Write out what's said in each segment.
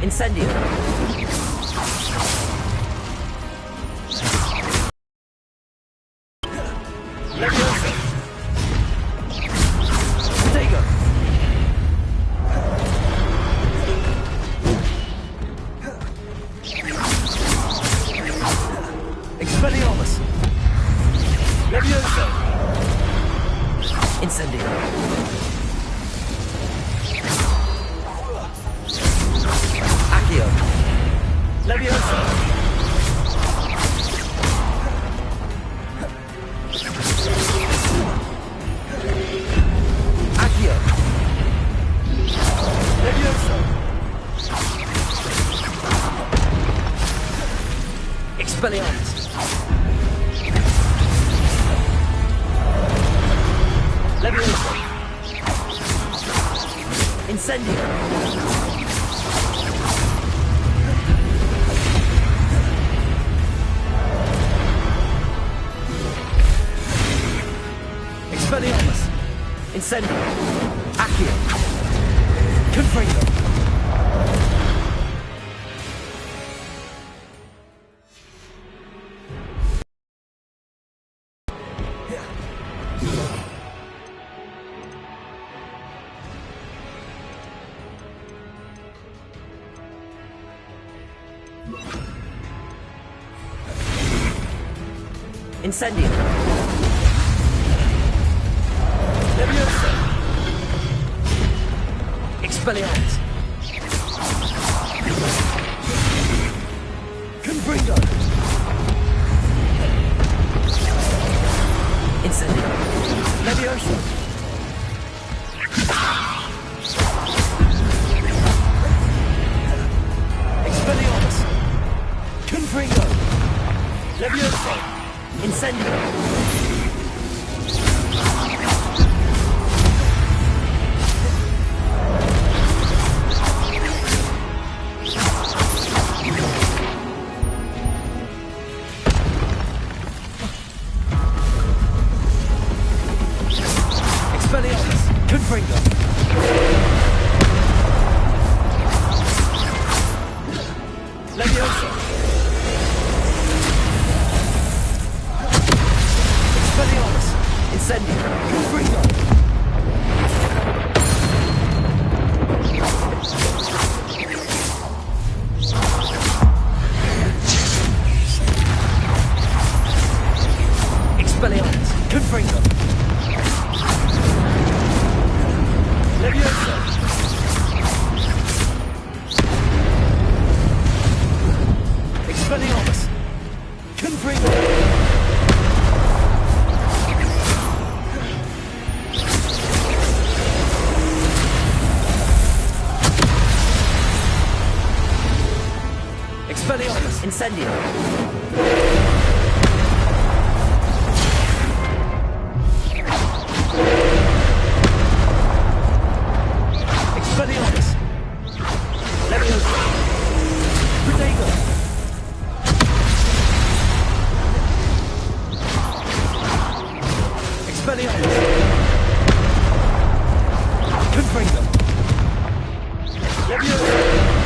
Incendio. Leviosa. Protego. Expelliarmus. Leviosa. Incendio. Accio. Leviosa. Accio. Leviosa. Expelliarmus. Leviosa. Incendio. Expelliarmus. Incendio. Accio. Confringo. Incendio. Leviosa. Expelliarmus. Confringo. Incendio. Leviosa. Expelliarmus. Confringo. Leviosa. Incendio. Expelliarmus. Confringo. Leviosa. Expelliarmus. Incendio. Confringo. Expelliarmus. Confringo. Leviosa. Expelliarmus. Confringo. Expelliarmus. Incendio. Expelliarmus. Leviosa. Protego. Expelliarmus. Confringo. Leviosa.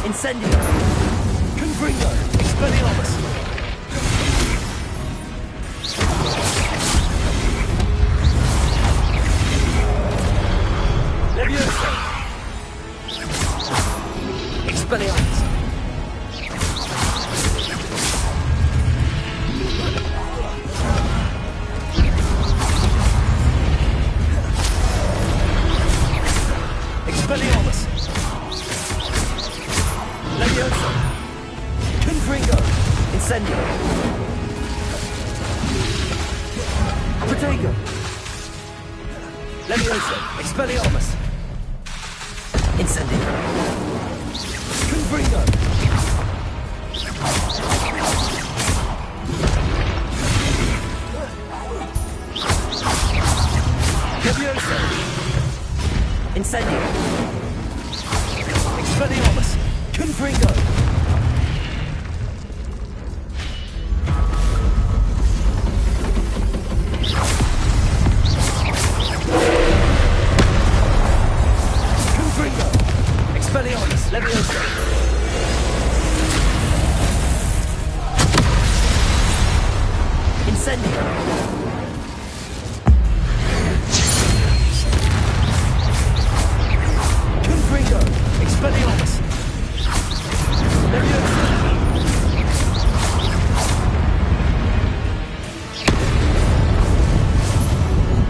Incendio. Confringo. Expelliarmus. Leviosa. Expelliarmus. Expelliarmus. Leviosa. Confringo. Incendio. Protego. Leviosa. Expelliarmus. Incendio. Confringo. Leviosa. Incendio. Expelliarmus. Confringo. Confringo. Expelliarmus. Leviosa. Incendio. Confringo. Expelliarmus. Leviosa.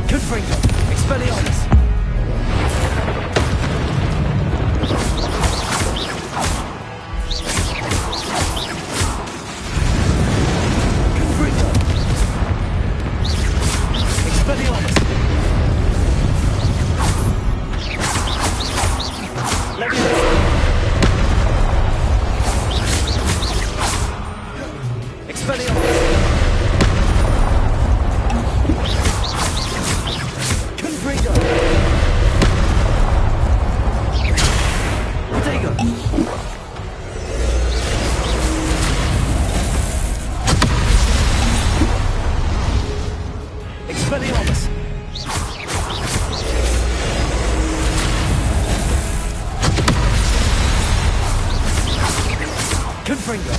Confringo. Expelliarmus. Confringo. Expelliarmus. Leviosa. Expelliarmus. Confringo. Protego. Expelliarmus. Confringo.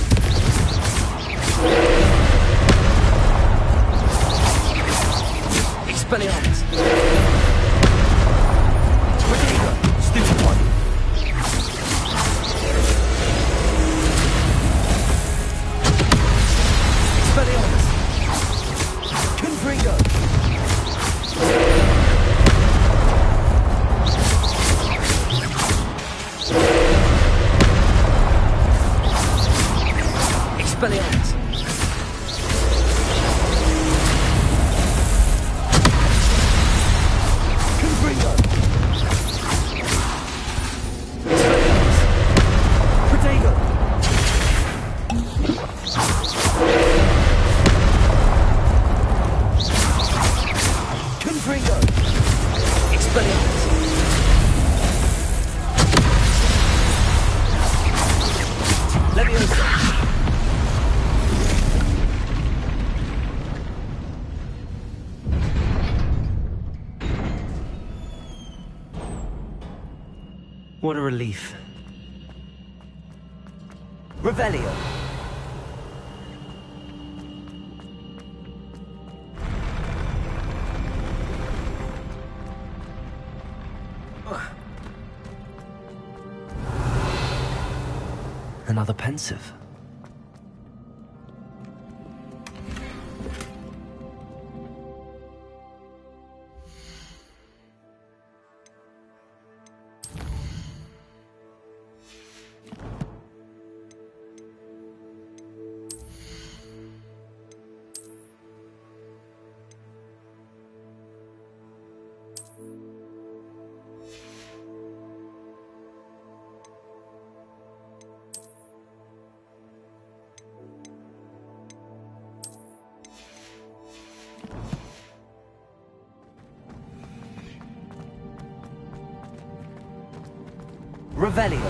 Expelliarmus. Protego. Stupid one. Expelliarmus. Confringo. Expelliarmus. Confringo. Expelliarmus. Protego. Confringo. Expelliarmus. Leviosa. What a relief. Revelio. Another pensive. Revelio.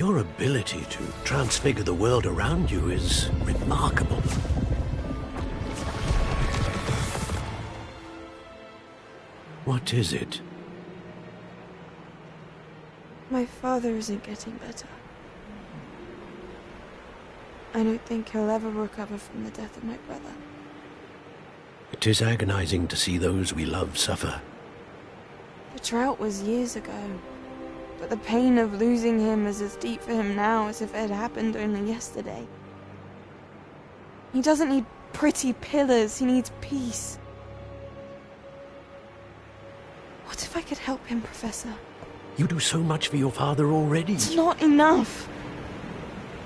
Your ability to transfigure the world around you is remarkable. What is it? My father isn't getting better. I don't think he'll ever recover from the death of my brother. It is agonizing to see those we love suffer. The drought was years ago, but the pain of losing him is as deep for him now as if it had happened only yesterday. He doesn't need pretty pillars, he needs peace. What if I could help him, Professor? You do so much for your father already. It's not enough.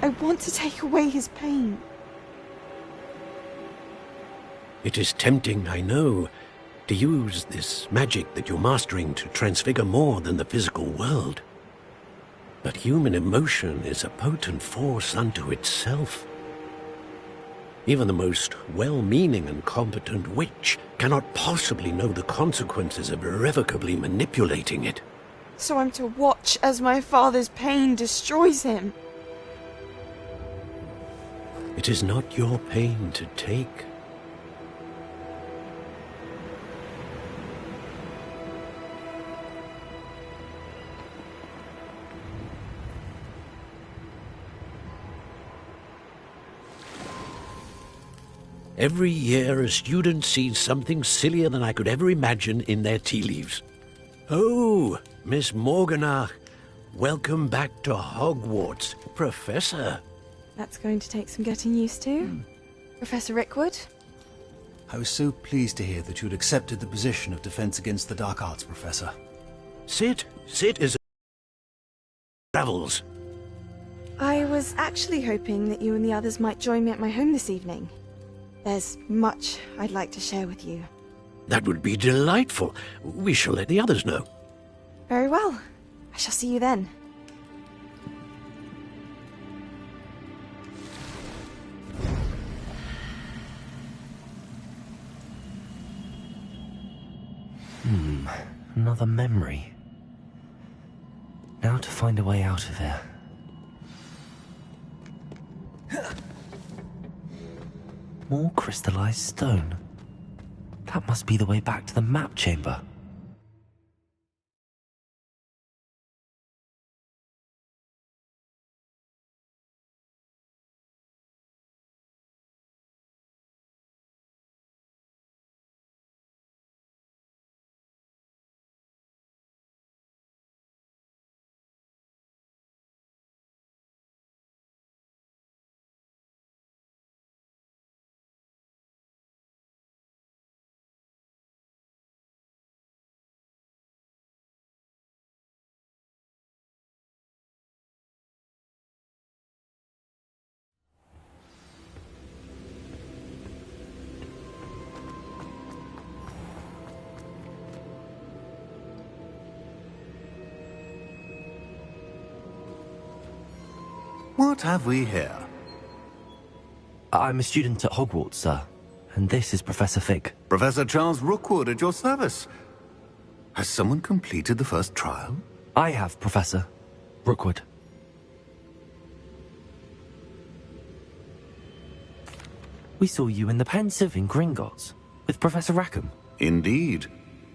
I want to take away his pain. It is tempting, I know, to use this magic that you're mastering to transfigure more than the physical world. But human emotion is a potent force unto itself. Even the most well-meaning and competent witch cannot possibly know the consequences of irrevocably manipulating it. So I'm to watch as my father's pain destroys him. It is not your pain to take. Every year a student sees something sillier than I could ever imagine in their tea leaves. Oh, Miss Morganach, welcome back to Hogwarts, Professor. That's going to take some getting used to. Professor Rickwood? I was so pleased to hear that you had accepted the position of Defense Against the Dark Arts, Professor. Sit as travels. I was actually hoping that you and the others might join me at my home this evening. There's much I'd like to share with you. That would be delightful. We shall let the others know. Very well. I shall see you then. Another memory. Now to find a way out of here. More crystallized stone. That must be the way back to the map chamber. What have we here? I'm a student at Hogwarts, sir. And this is Professor Fig. Professor Charles Rookwood at your service. Has someone completed the first trial? I have, Professor Rookwood. We saw you in the Pensive in Gringotts, with Professor Rackham. Indeed.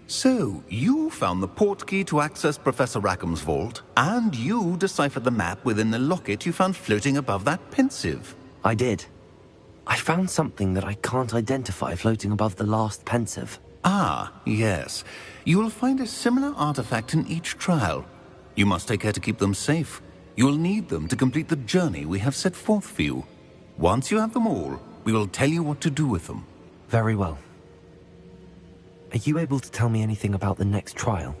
So, you found the portkey to access Professor Rackham's vault, and you deciphered the map within the locket you found floating above that Pensive. I did. I found something that I can't identify floating above the last Pensive. Ah, yes. You will find a similar artifact in each trial. You must take care to keep them safe. You will need them to complete the journey we have set forth for you. Once you have them all, we will tell you what to do with them. Very well. Are you able to tell me anything about the next trial?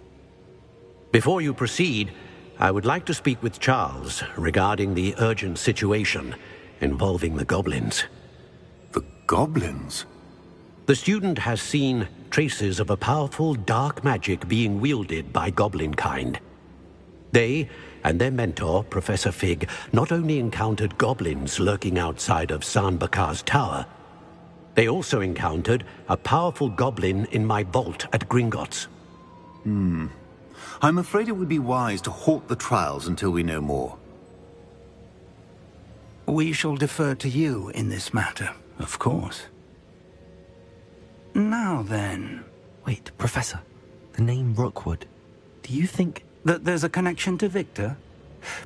Before you proceed, I would like to speak with Charles regarding the urgent situation involving the goblins. The goblins? The student has seen traces of a powerful dark magic being wielded by goblin kind. They and their mentor, Professor Fig, not only encountered goblins lurking outside of San Bakar's tower, they also encountered a powerful goblin in my vault at Gringotts. I'm afraid it would be wise to halt the trials until we know more. We shall defer to you in this matter, of course. Now then... Wait, Professor. The name Rookwood. Do you think... that there's a connection to Victor?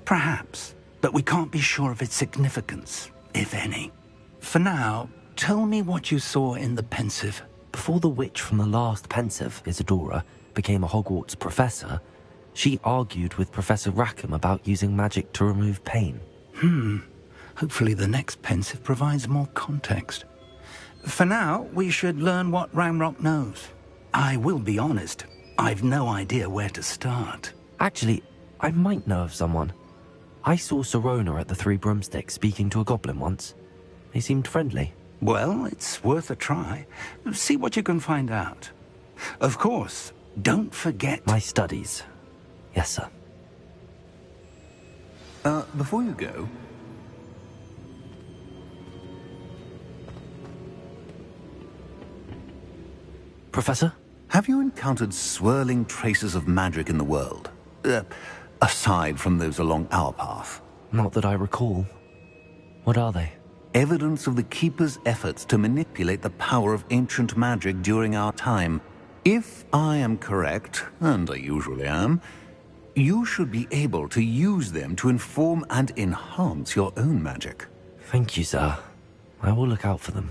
Perhaps, but we can't be sure of its significance, if any. For now, tell me what you saw in the Pensive. Before the witch from the last Pensive, Isadora, became a Hogwarts professor, she argued with Professor Rackham about using magic to remove pain. Hopefully the next Pensive provides more context. For now, we should learn what Ramrock knows. I will be honest, I've no idea where to start. Actually, I might know of someone. I saw Sirona at the Three Broomsticks speaking to a goblin once. They seemed friendly. Well, it's worth a try. See what you can find out. Of course, don't forget... My studies. Yes, sir. Before you go... Professor? Have you encountered swirling traces of magic in the world? Aside from those along our path? Not that I recall. What are they? Evidence of the Keeper's efforts to manipulate the power of ancient magic during our time. If I am correct, and I usually am, you should be able to use them to inform and enhance your own magic. Thank you, sir. I will look out for them.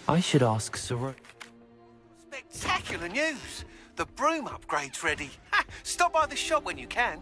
I should ask Sirona. Spectacular news! The broom upgrade's ready. Ha! Stop by the shop when you can.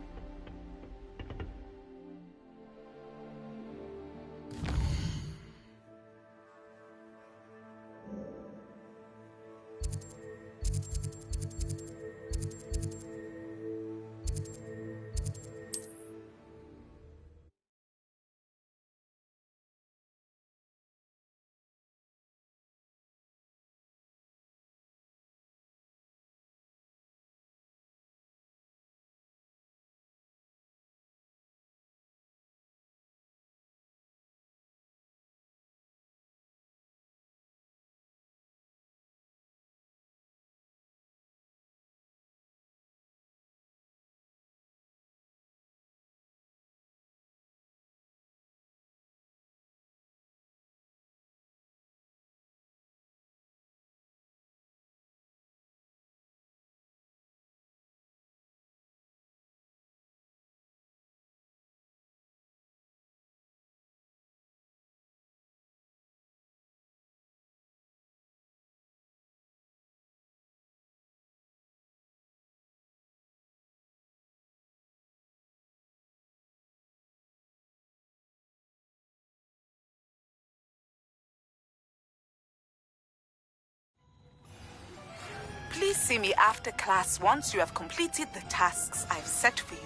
Please see me after class once you have completed the tasks I've set for you.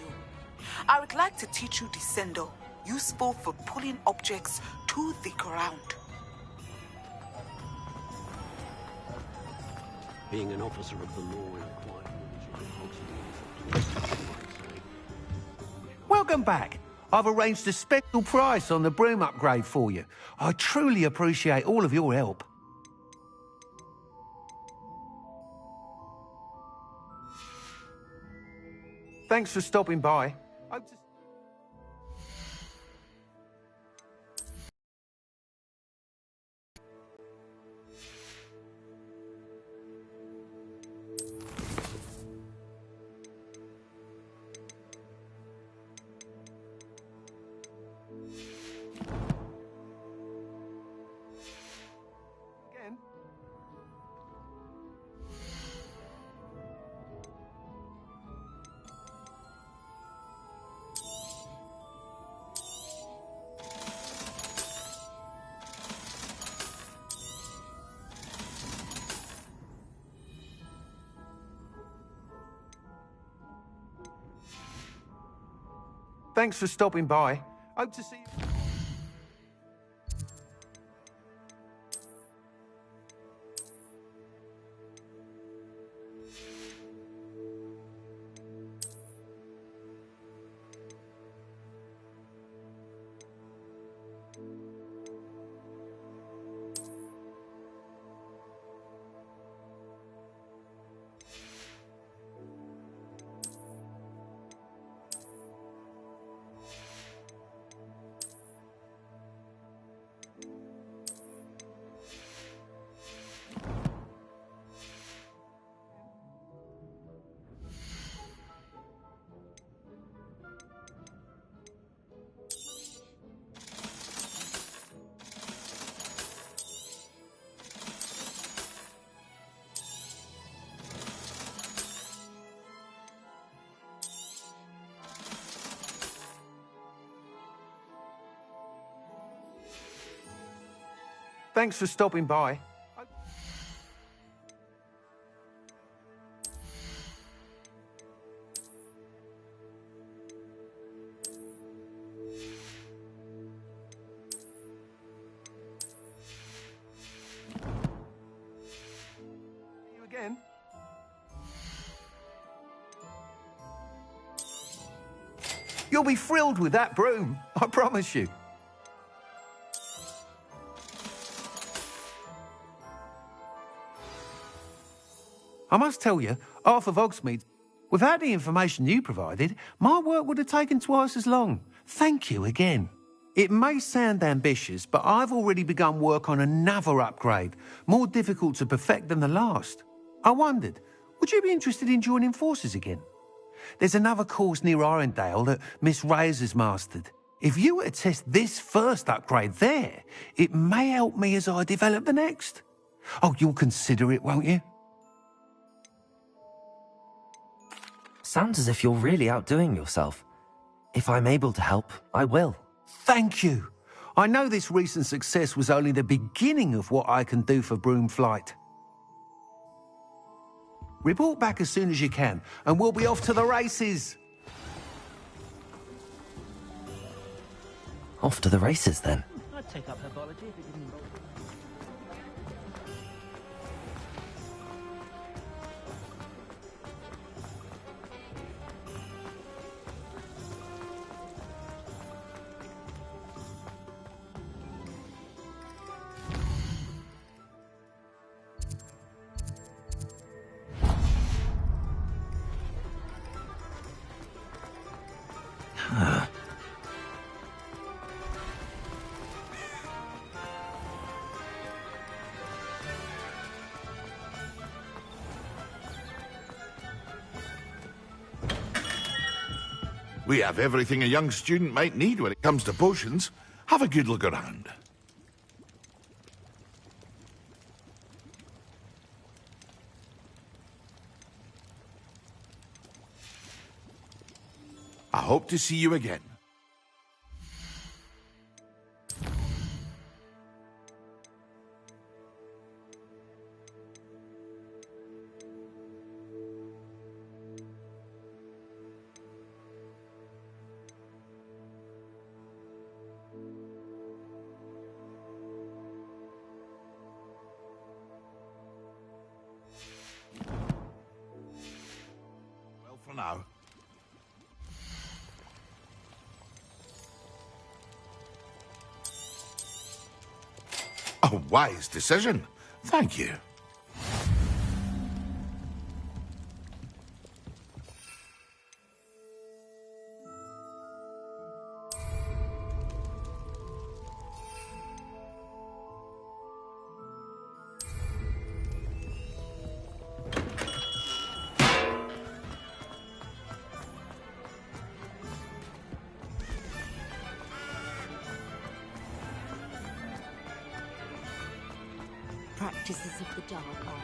I would like to teach you Descendo, useful for pulling objects to the ground. Being an officer of the law in a quiet village is impossible. Welcome back. I've arranged a special price on the broom upgrade for you. I truly appreciate all of your help. Thanks for stopping by. Hope to... Thanks for stopping by. Hope to see you. Thanks for stopping by. You again? You'll be thrilled with that broom, I promise you. I must tell you, Arthur Vogsmeade, without the information you provided, my work would have taken twice as long. Thank you again. It may sound ambitious, but I've already begun work on another upgrade, more difficult to perfect than the last. I wondered, would you be interested in joining forces again? There's another course near Irondale that Miss Reyes has mastered. If you were to test this first upgrade there, it may help me as I develop the next. Oh, you'll consider it, won't you? Sounds as if you're really outdoing yourself. If I'm able to help, I will. Thank you. I know this recent success was only the beginning of what I can do for Broom Flight. Report back as soon as you can, and we'll be off to the races. Off to the races, then. I'd take up herbology if it didn't involve... We have everything a young student might need when it comes to potions. Have a good look around. I hope to see you again. Well, for now. A wise decision. Thank you. Practices of the dark art.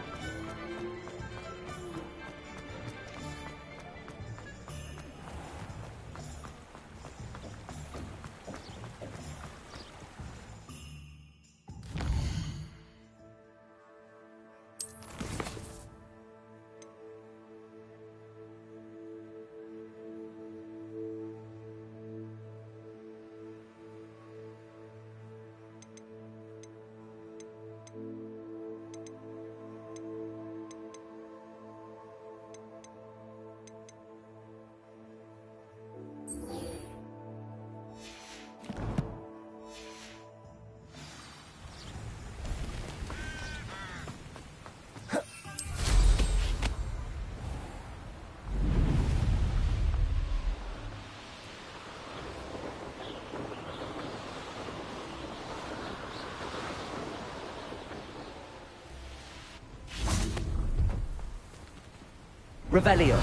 Revelio.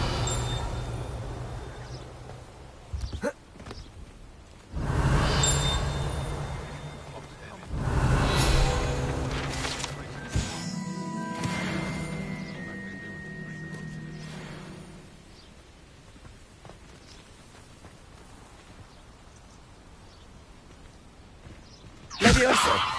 Levioso.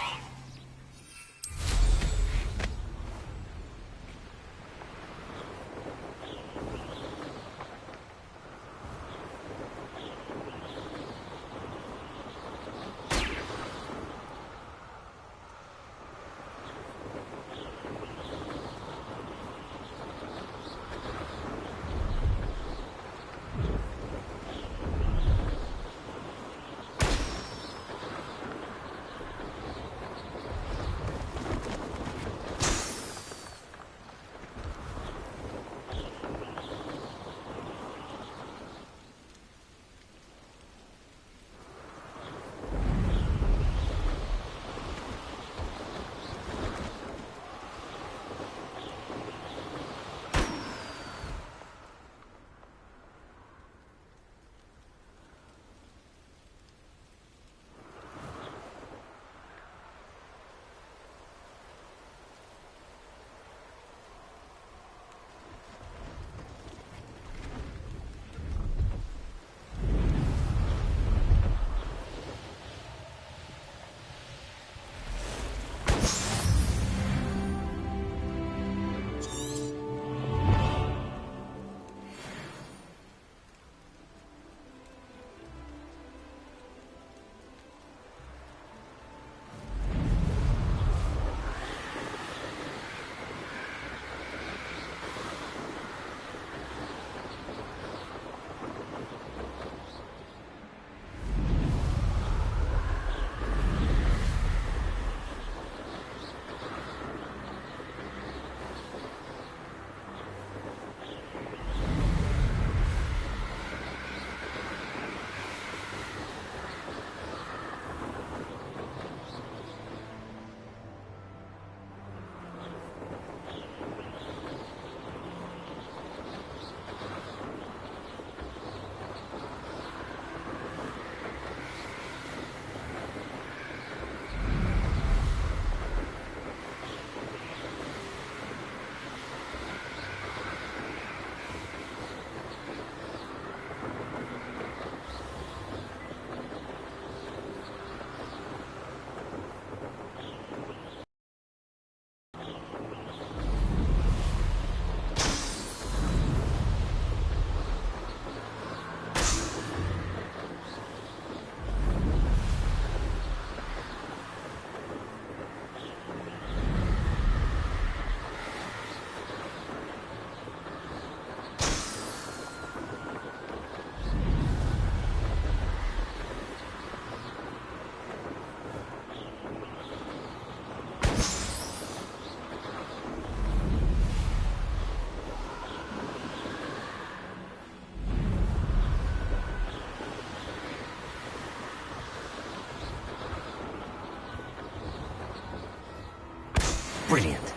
Brilliant.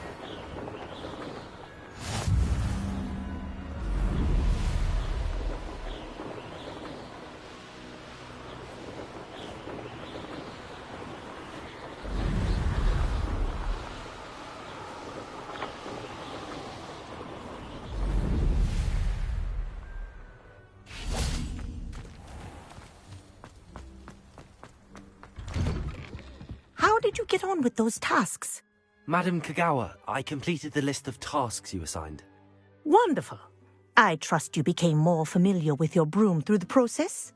How did you get on with those tasks? Madam Kagawa, I completed the list of tasks you assigned. Wonderful. I trust you became more familiar with your broom through the process?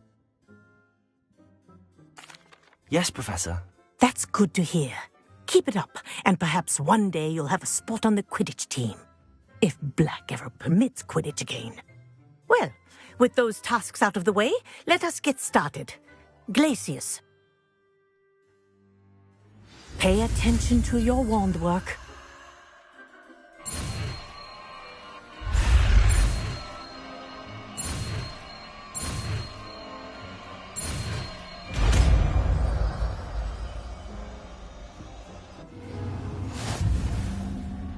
Yes, Professor. That's good to hear. Keep it up, and perhaps one day you'll have a spot on the Quidditch team. If Black ever permits Quidditch again. Well, with those tasks out of the way, let us get started. Glacius. Pay attention to your wand work.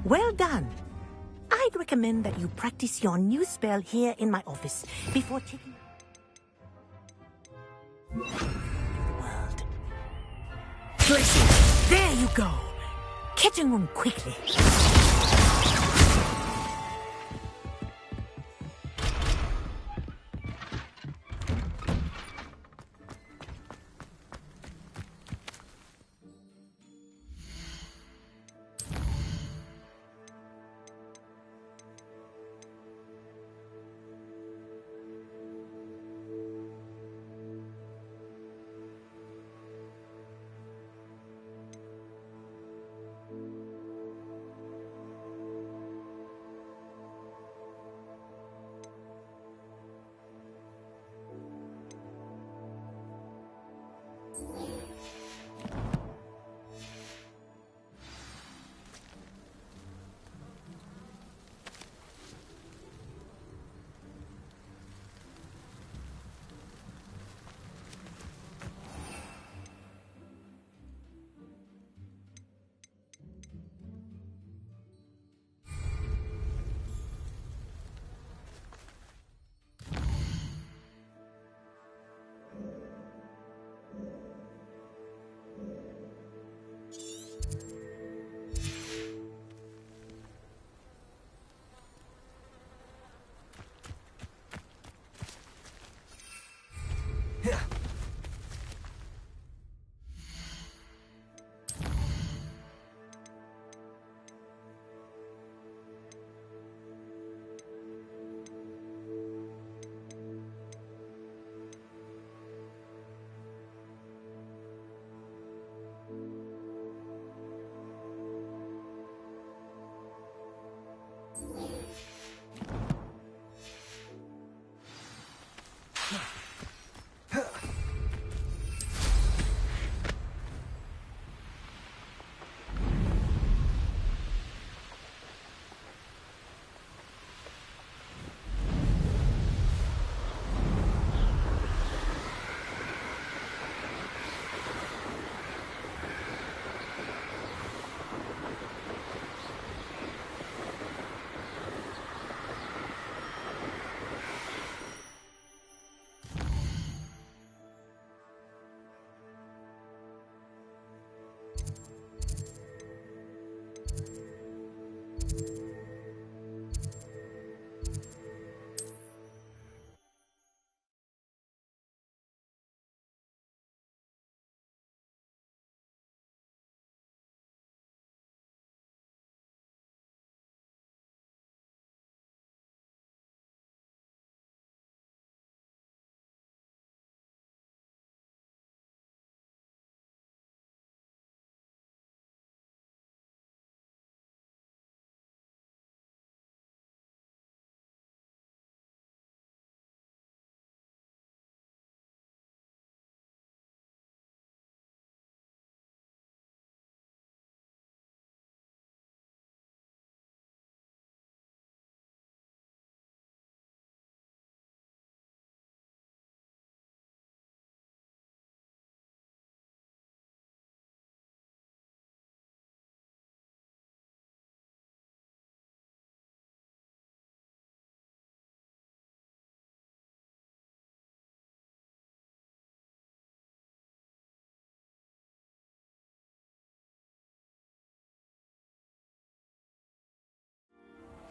Well done. I'd recommend that you practice your new spell here in my office before taking the world. Listen, there you go. Catching on quickly.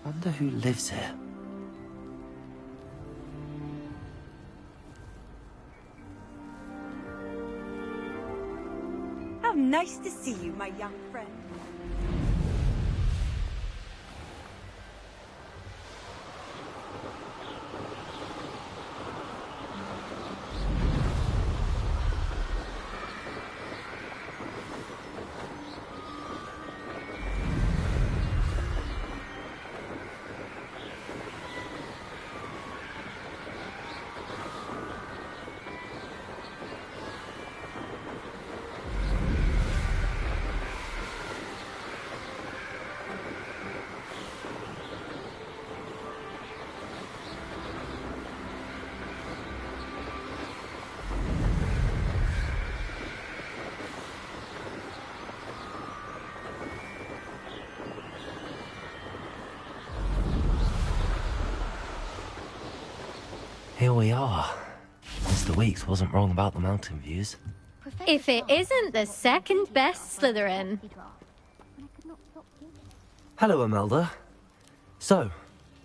Wonder who lives here. How nice to see you, my young friend. Here we are. Mr. Weeks wasn't wrong about the mountain views. If it isn't the second best Slytherin. Hello, Imelda. So,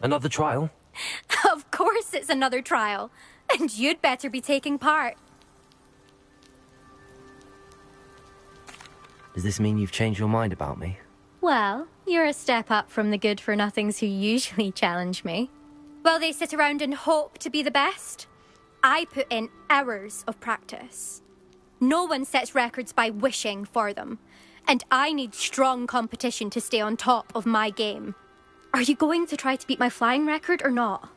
another trial? Of course it's another trial. And you'd better be taking part. Does this mean you've changed your mind about me? Well, you're a step up from the good-for-nothings who usually challenge me. While they sit around and hope to be the best, I put in hours of practice. No one sets records by wishing for them, and I need strong competition to stay on top of my game. Are you going to try to beat my flying record or not?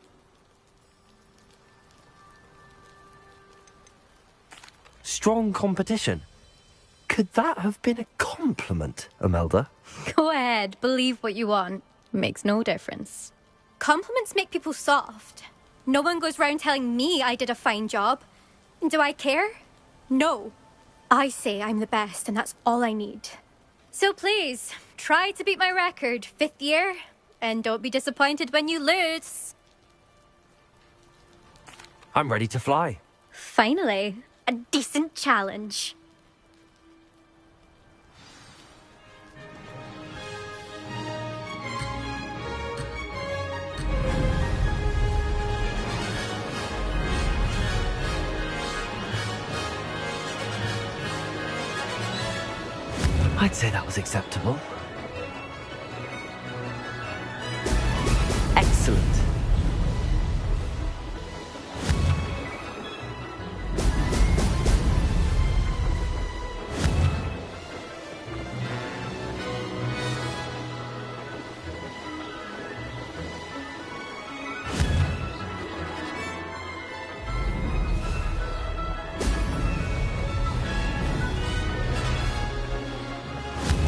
Strong competition? Could that have been a compliment, Imelda? Go ahead, believe what you want. Makes no difference. Compliments make people soft. No one goes round telling me I did a fine job. Do I care? No. I say I'm the best, and that's all I need. So please, try to beat my record, 5th year, and don't be disappointed when you lose. I'm ready to fly. Finally, a decent challenge. I'd say that was acceptable. Excellent.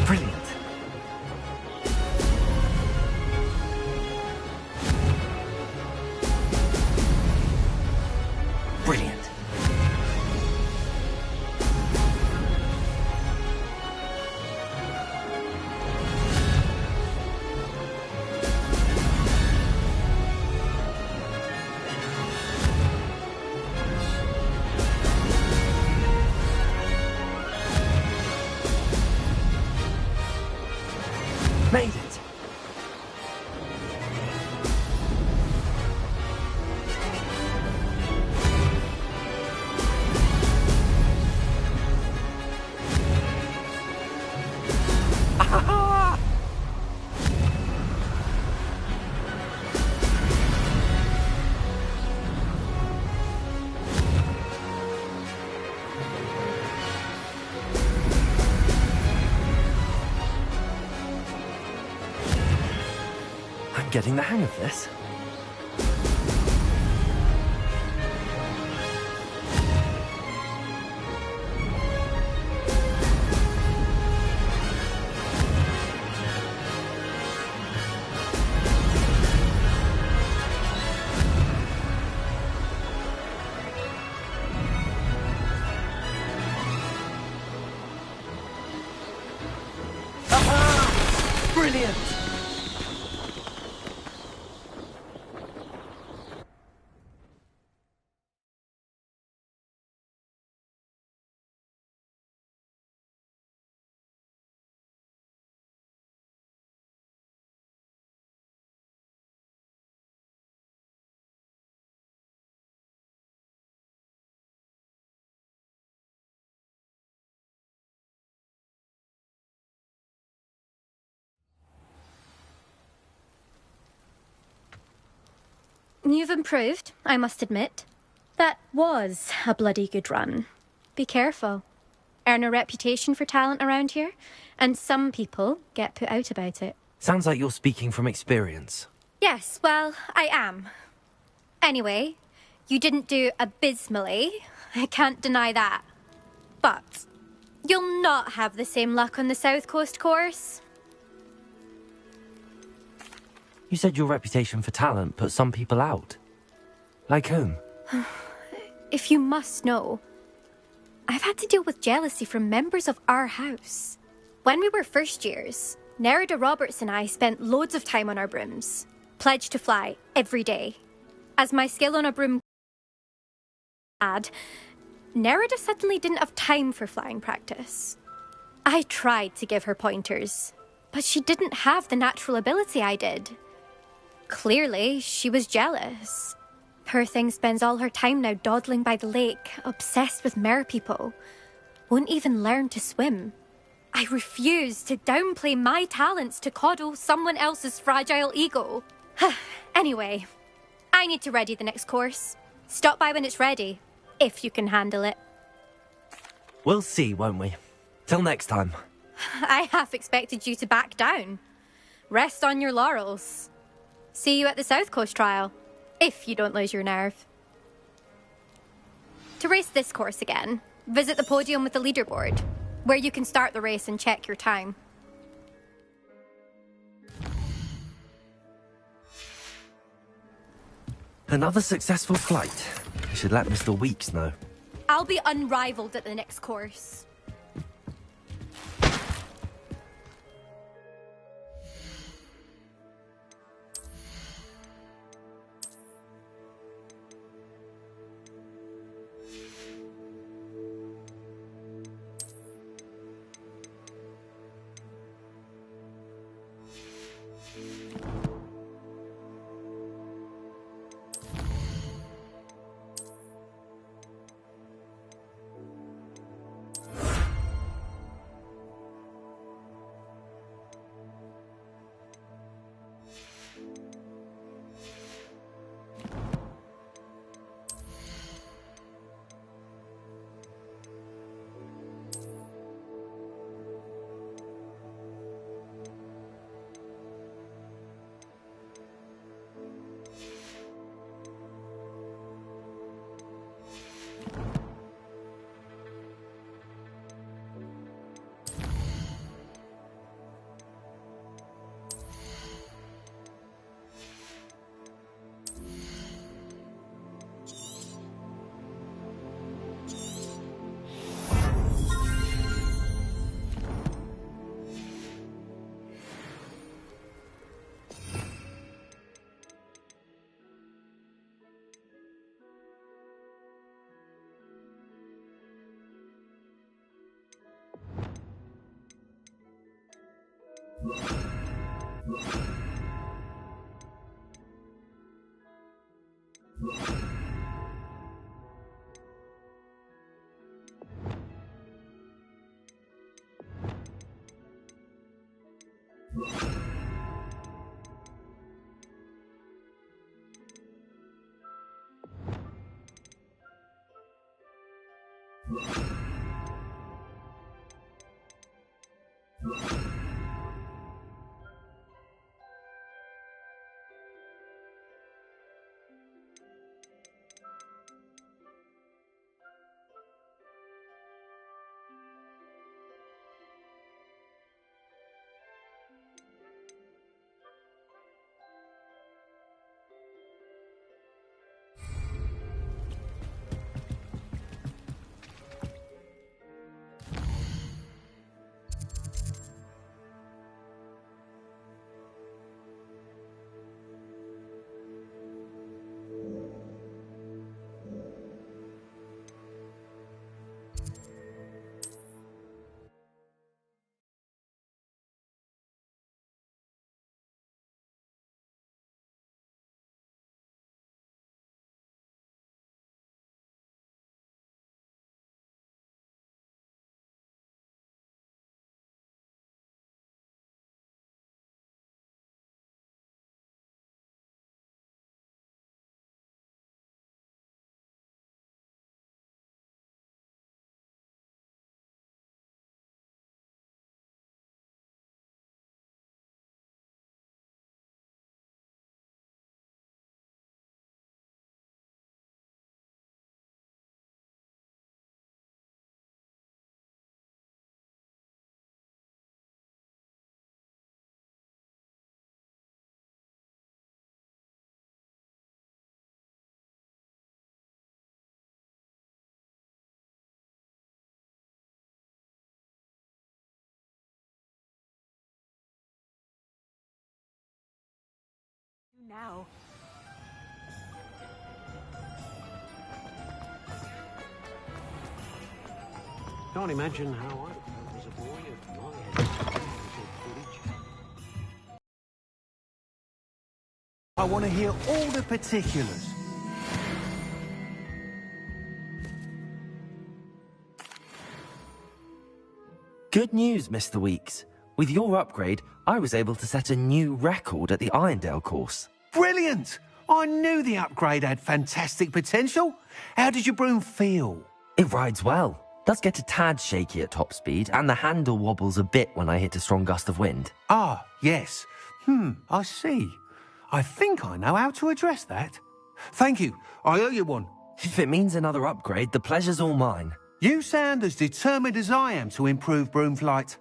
Brilliant. Brilliant. Made it. Ah! I'm getting the hang of this. Ah! Brilliant! You've improved, I must admit. That was a bloody good run. Be careful. Earn a reputation for talent around here, and some people get put out about it. Sounds like you're speaking from experience. Yes, well, I am. Anyway, you didn't do abysmally. I can't deny that. But you'll not have the same luck on the South Coast course. You said your reputation for talent put some people out. Like whom? If you must know, I've had to deal with jealousy from members of our house. When we were first years, Nerida Roberts and I spent loads of time on our brooms, pledged to fly every day. As my skill on a broom Ad, Nerida suddenly didn't have time for flying practice. I tried to give her pointers, but she didn't have the natural ability I did. Clearly, she was jealous. Poor thing spends all her time now dawdling by the lake, obsessed with merpeople. Won't even learn to swim. I refuse to downplay my talents to coddle someone else's fragile ego. Anyway, I need to ready the next course. Stop by when it's ready, if you can handle it. We'll see, won't we? Till next time. I half expected you to back down. Rest on your laurels. See you at the South Coast trial, if you don't lose your nerve. To race this course again, visit the podium with the leaderboard, where you can start the race and check your time. Another successful flight. You should let Mr. Weeks know. I'll be unrivaled at the next course. Now. Can't imagine how I felt as a boy if my head was footage. I want to hear all the particulars. Good news, Mr. Weeks. With your upgrade, I was able to set a new record at the Irondale course. Brilliant! I knew the upgrade had fantastic potential. How did your broom feel? It rides well. Does get a tad shaky at top speed, and the handle wobbles a bit when I hit a strong gust of wind. Ah, yes. I see. I think I know how to address that. Thank you. I owe you one. If it means another upgrade, the pleasure's all mine. You sound as determined as I am to improve broom flight.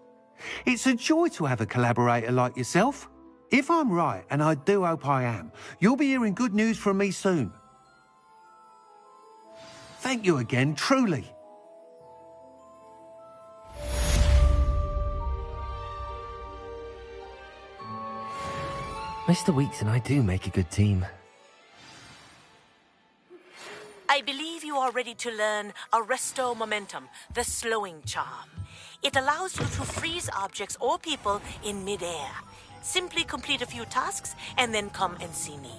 It's a joy to have a collaborator like yourself. If I'm right, and I do hope I am, you'll be hearing good news from me soon. Thank you again, truly. Mr. Weeks and I do make a good team. I believe you are ready to learn Arresto Momentum, the slowing charm. It allows you to freeze objects or people in midair. Simply complete a few tasks and then come and see me.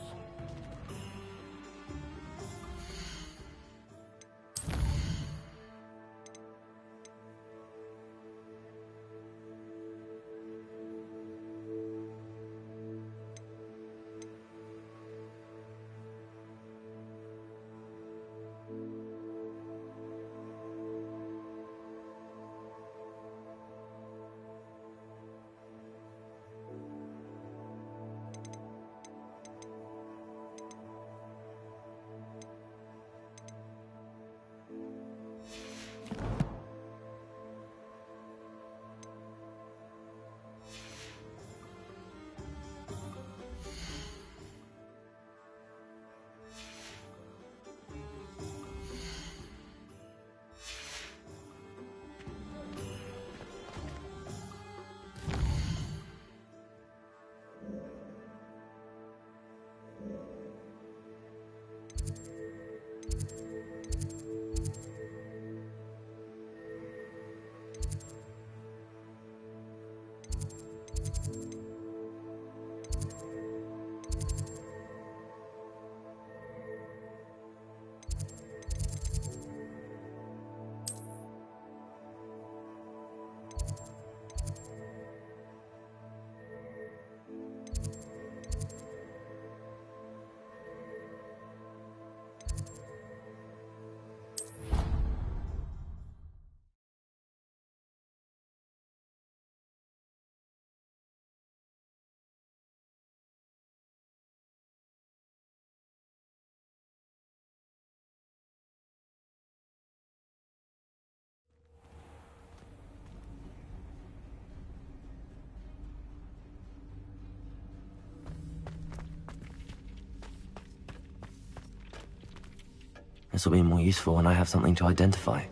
This will be more useful when I have something to identify.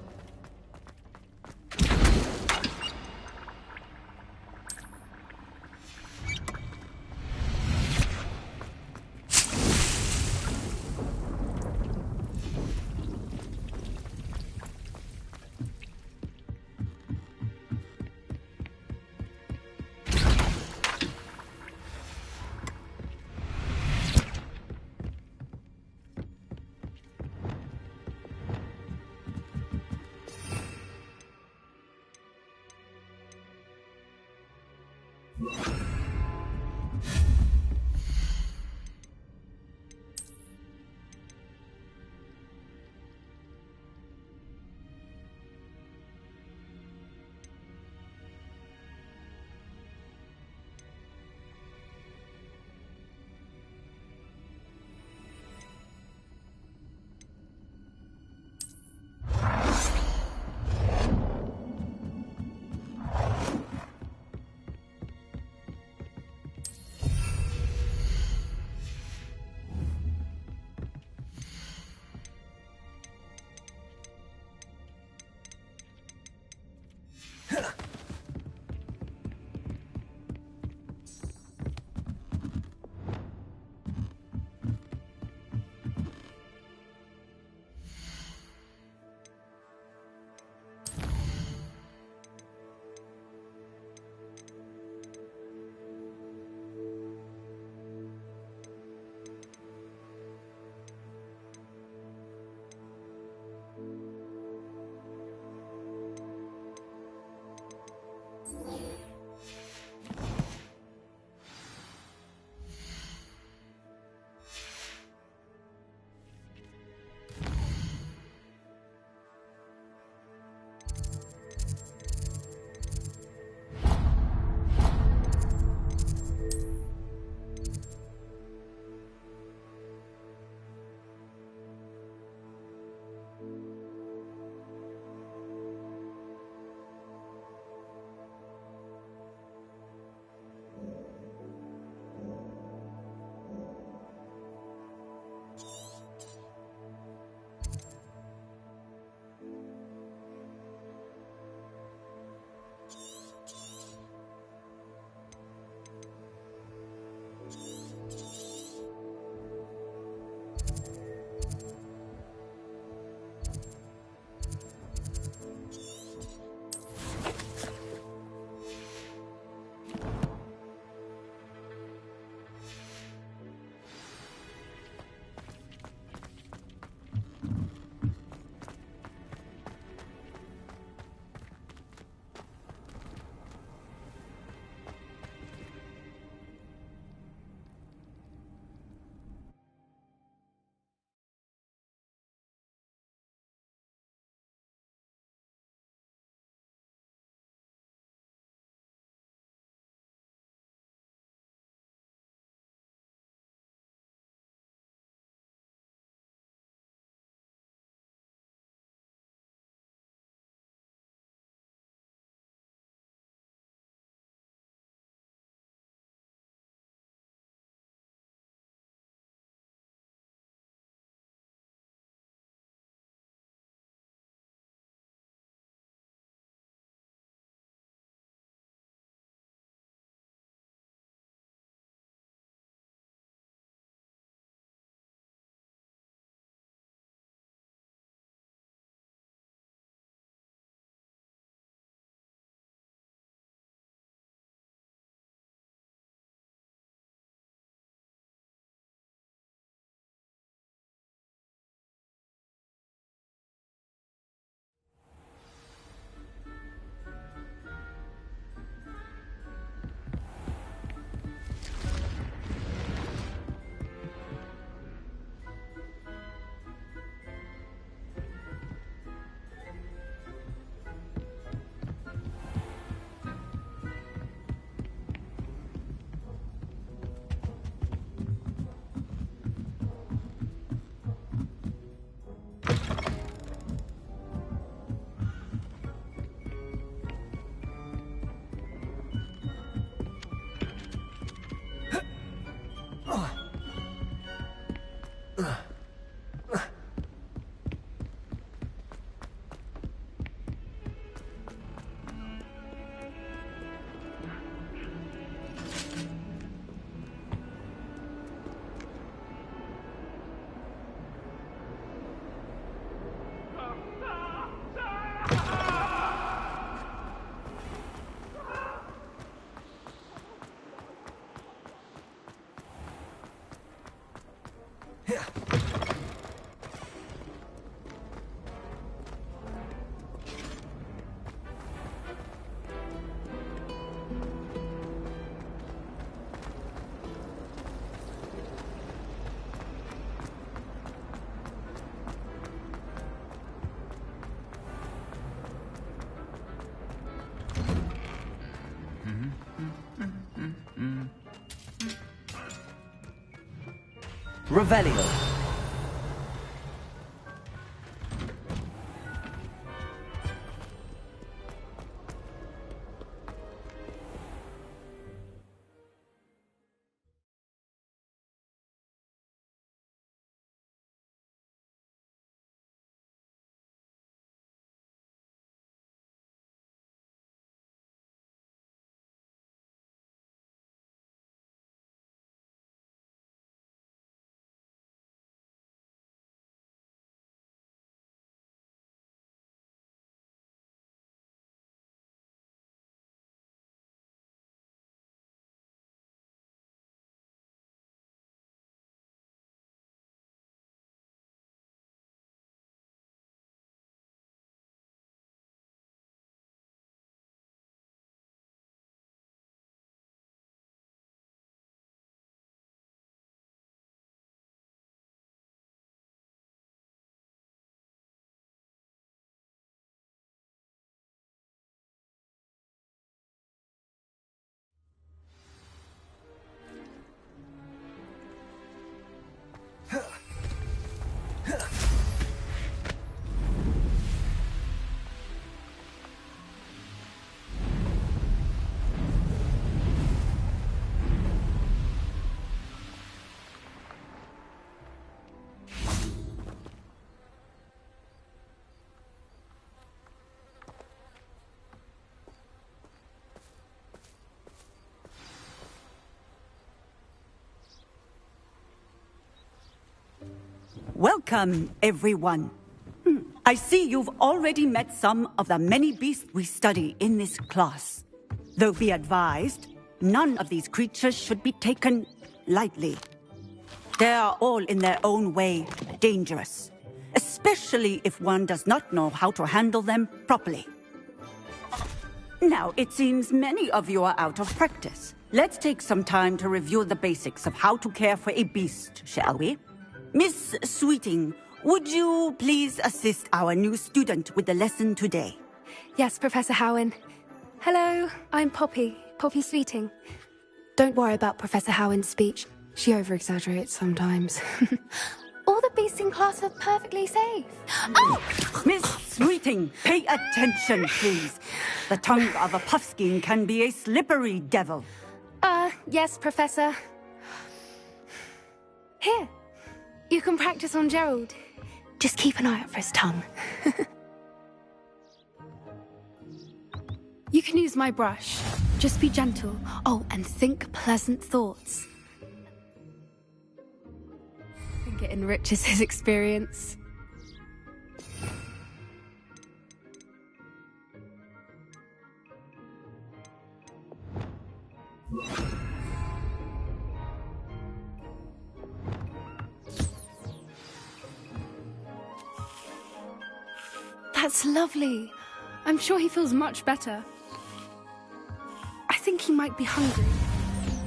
Revelio. Welcome, everyone. I see you've already met some of the many beasts we study in this class. Though be advised, none of these creatures should be taken lightly. They are all in their own way dangerous, especially if one does not know how to handle them properly. Now, it seems many of you are out of practice. Let's take some time to review the basics of how to care for a beast, shall we? Miss Sweeting, would you please assist our new student with the lesson today? Yes, Professor Howen. Hello, I'm Poppy Sweeting. Don't worry about Professor Howen's speech. She over-exaggerates sometimes. All the beasts in class are perfectly safe. Oh! Miss Sweeting, pay attention, please. The tongue of a puffskein can be a slippery devil. Yes, Professor. Here. You can practice on Gerald. Just keep an eye out for his tongue. You can use my brush. Just be gentle. Oh, and think pleasant thoughts. I think it enriches his experience. That's lovely. I'm sure he feels much better. I think he might be hungry.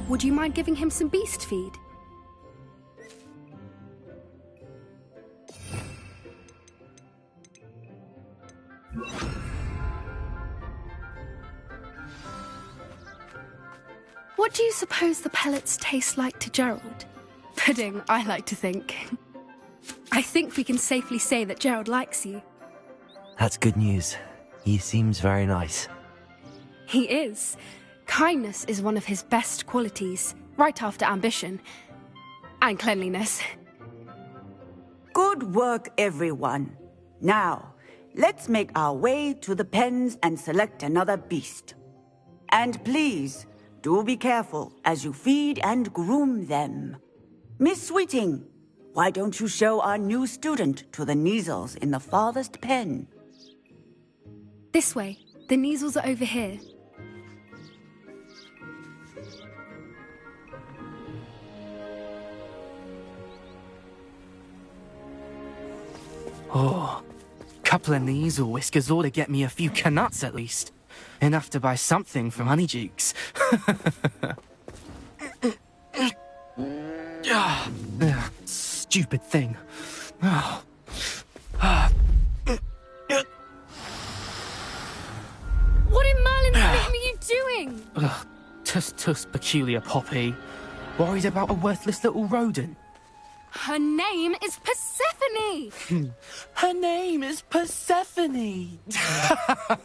Would you mind giving him some beast feed? What do you suppose the pellets taste like to Gerald? Pudding, I like to think. I think we can safely say that Gerald likes you. That's good news. He seems very nice. He is. Kindness is one of his best qualities, right after ambition. And cleanliness. Good work, everyone. Now, let's make our way to the pens and select another beast. And please, do be careful as you feed and groom them. Miss Sweeting, why don't you show our new student to the Neasels in the farthest pen? This way. The Neasels are over here. Oh, couple of Neasel whiskers ought to get me a few canuts at least. Enough to buy something from Honeydukes. Stupid thing. Oh. What in Merlin's name are you doing? Tuss, peculiar Poppy. Worried about a worthless little rodent. Her name is Persephone! Her name is Persephone!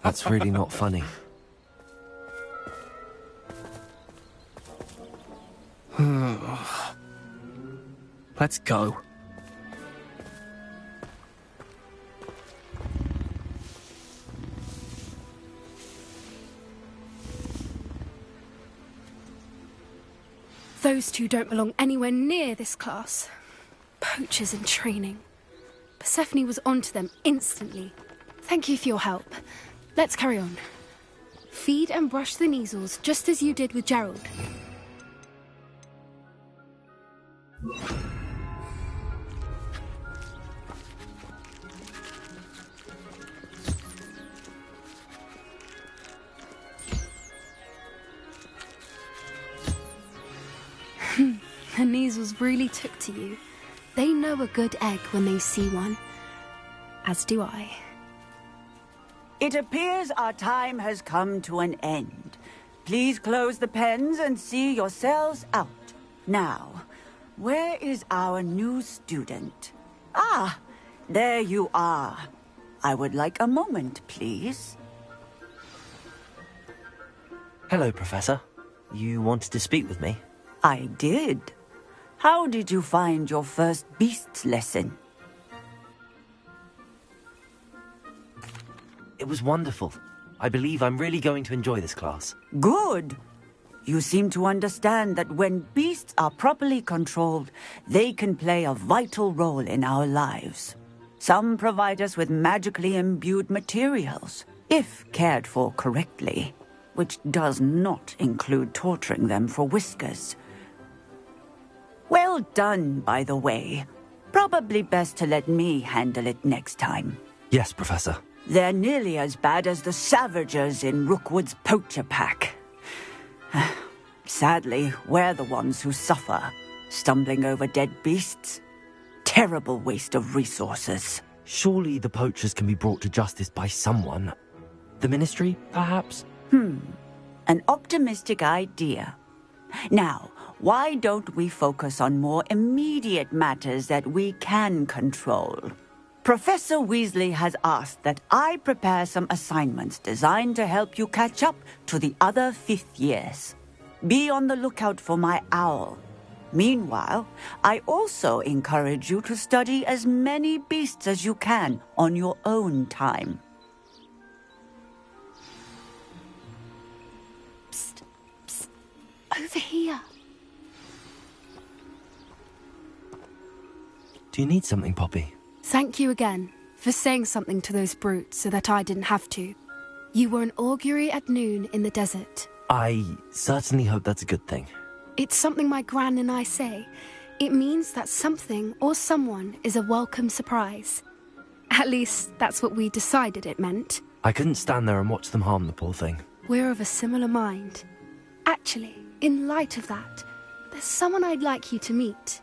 That's really not funny. Let's go. Those two don't belong anywhere near this class. Poachers in training. Persephone was onto them instantly. Thank you for your help. Let's carry on. Feed and brush the measles just as you did with Gerald. The measles really took to you. They know a good egg when they see one. As do I. It appears our time has come to an end. Please close the pens and see yourselves out. Now, where is our new student? Ah, there you are. I would like a moment, please. Hello, Professor. You wanted to speak with me? I did. How did you find your first beasts lesson? It was wonderful. I believe I'm really going to enjoy this class. Good. You seem to understand that when beasts are properly controlled, they can play a vital role in our lives. Some provide us with magically imbued materials, if cared for correctly, which does not include torturing them for whiskers. Well done, by the way. Probably best to let me handle it next time. Yes, Professor. They're nearly as bad as the Savagers in Rookwood's poacher pack. Sadly, we're the ones who suffer, stumbling over dead beasts. Terrible waste of resources. Surely the poachers can be brought to justice by someone. The Ministry, perhaps? An optimistic idea. Now, why don't we focus on more immediate matters that we can control? Professor Weasley has asked that I prepare some assignments designed to help you catch up to the other fifth years. Be on the lookout for my owl. Meanwhile, I also encourage you to study as many beasts as you can on your own time. Psst, psst, over here. Do you need something, Poppy? Thank you again for saying something to those brutes so that I didn't have to. You were an augury at noon in the desert. I certainly hope that's a good thing. It's something my gran and I say. It means that something or someone is a welcome surprise. At least, that's what we decided it meant. I couldn't stand there and watch them harm the poor thing. We're of a similar mind. Actually, in light of that, there's someone I'd like you to meet.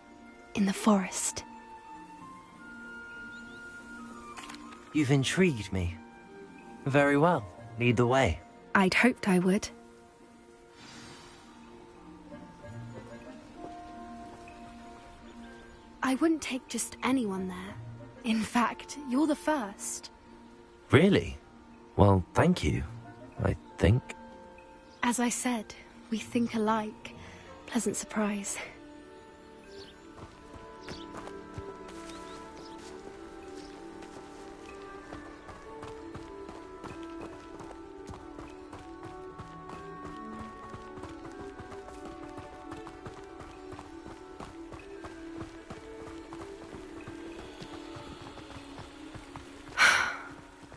In the forest. You've intrigued me. Very well. Lead the way. I'd hoped I would. I wouldn't take just anyone there. In fact, you're the first. Really? Well, thank you, I think. As I said, we think alike. Pleasant surprise.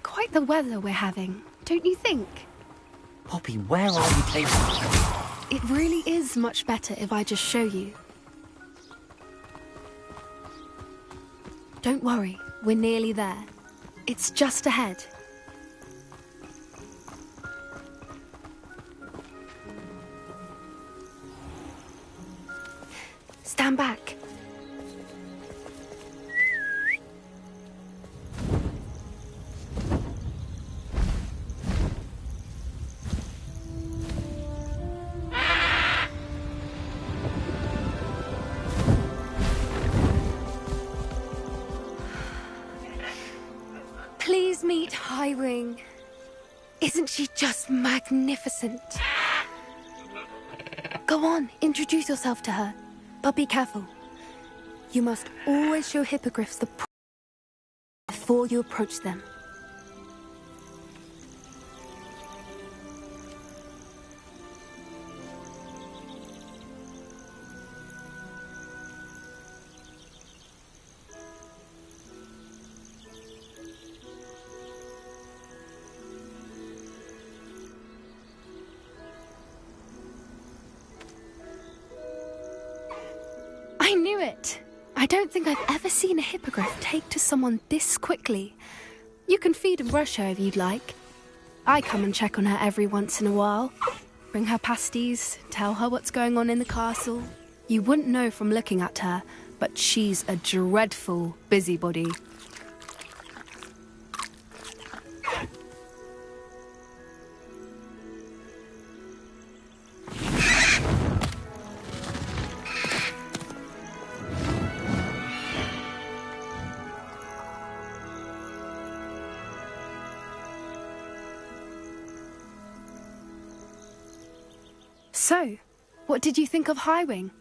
Quite the weather we're having, don't you think? Poppy, where are you taking me? It really is much better if I just show you. Don't worry, we're nearly there. It's just ahead. Stand back. Please meet Highwing. Isn't she just magnificent? Go on, introduce yourself to her. But be careful. You must always show hippogriffs the before you approach them. I knew it! I don't think I've ever seen a hippogriff take to someone this quickly. You can feed and brush her if you'd like. I come and check on her every once in a while. Bring her pasties, tell her what's going on in the castle. You wouldn't know from looking at her, but she's a dreadful busybody. So, what did you think of Highwing?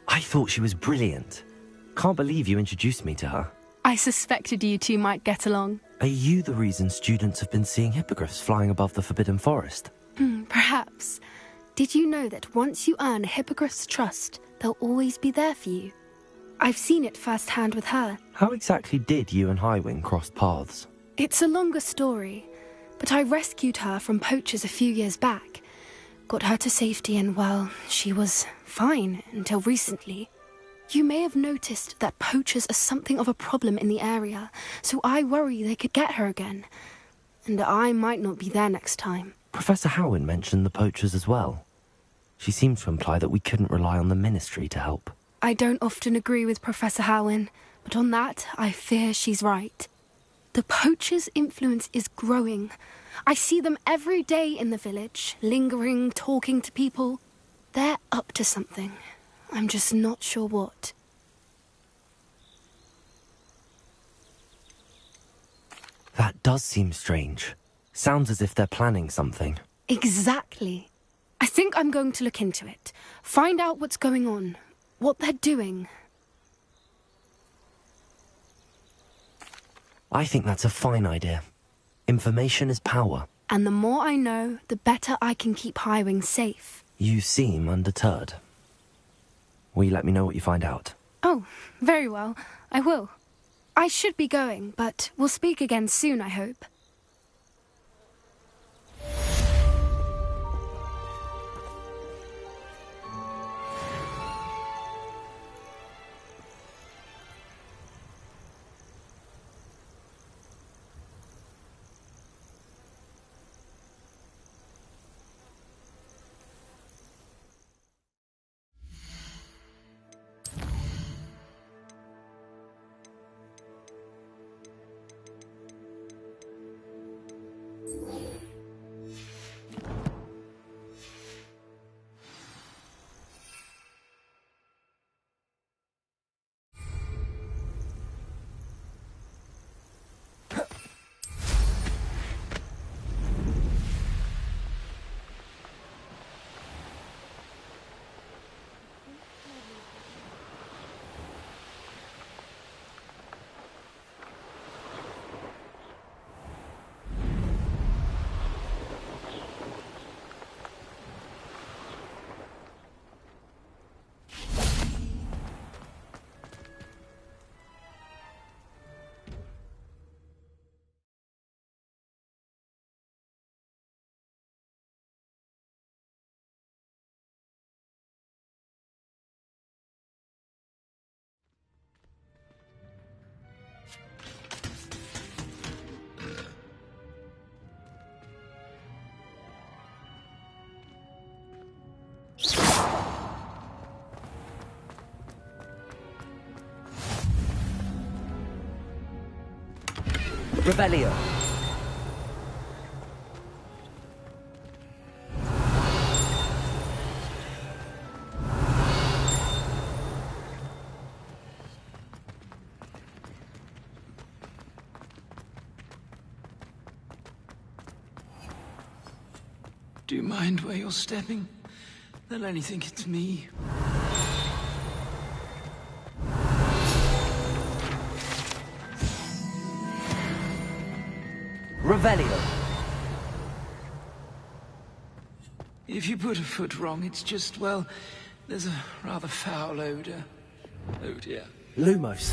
I thought she was brilliant. Can't believe you introduced me to her. I suspected you two might get along. Are you the reason students have been seeing hippogriffs flying above the Forbidden Forest? Perhaps. Did you know that once you earn a hippogriff's trust, they'll always be there for you? I've seen it firsthand with her. How exactly did you and Highwing cross paths? It's a longer story, but I rescued her from poachers a few years back. Got her to safety and, well, she was fine until recently. You may have noticed that poachers are something of a problem in the area, so I worry they could get her again. And I might not be there next time. Professor Howen mentioned the poachers as well. She seemed to imply that we couldn't rely on the Ministry to help. I don't often agree with Professor Howen, but on that, I fear she's right. The poachers' influence is growing. I see them every day in the village, lingering, talking to people. They're up to something. I'm just not sure what. That does seem strange. Sounds as if they're planning something. Exactly. I think I'm going to look into it. Find out what's going on, what they're doing. I think that's a fine idea. Information is power. And the more I know, the better I can keep Highwing safe. You seem undeterred. Will you let me know what you find out? Oh, very well. I will. I should be going, but we'll speak again soon, I hope. Rebellion! Do you mind where you're stepping? They'll only think it's me. Revelio. If you put a foot wrong, it's just, well, there's a rather foul odor. Oh dear. Lumos.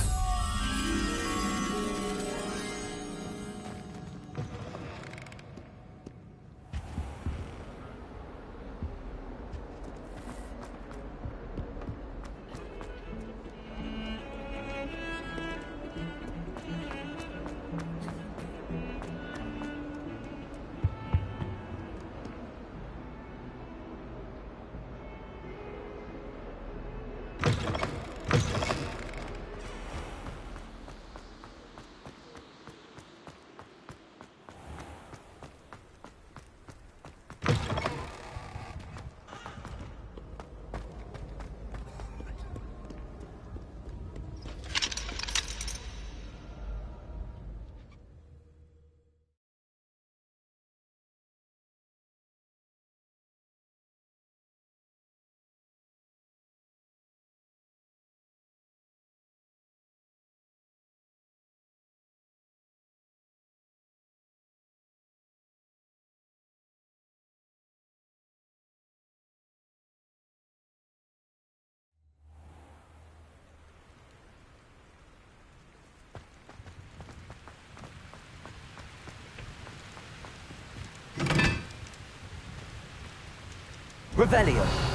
Revelio.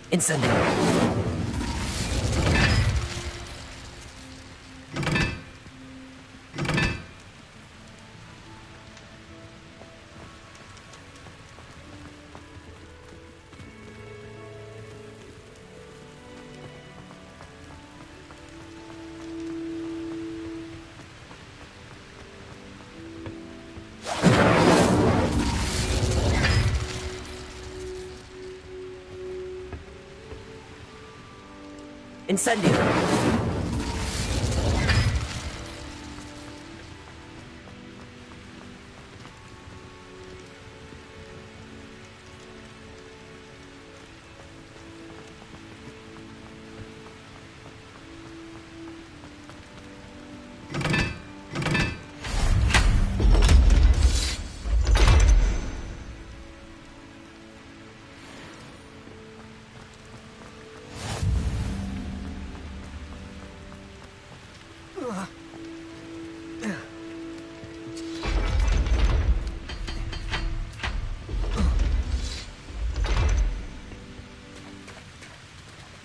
Incendio. Incendio.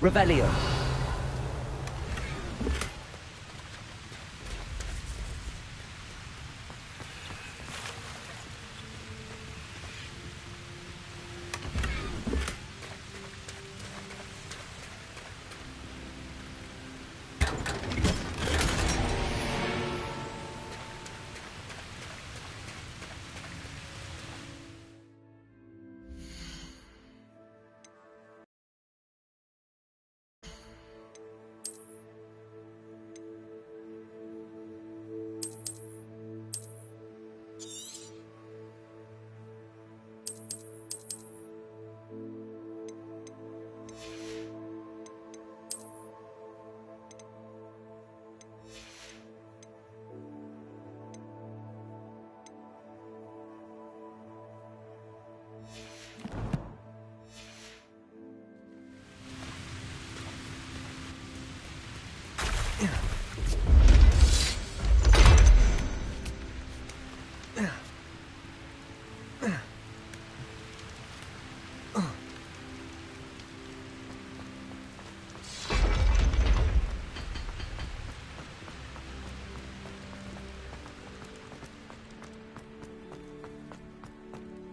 Revelio.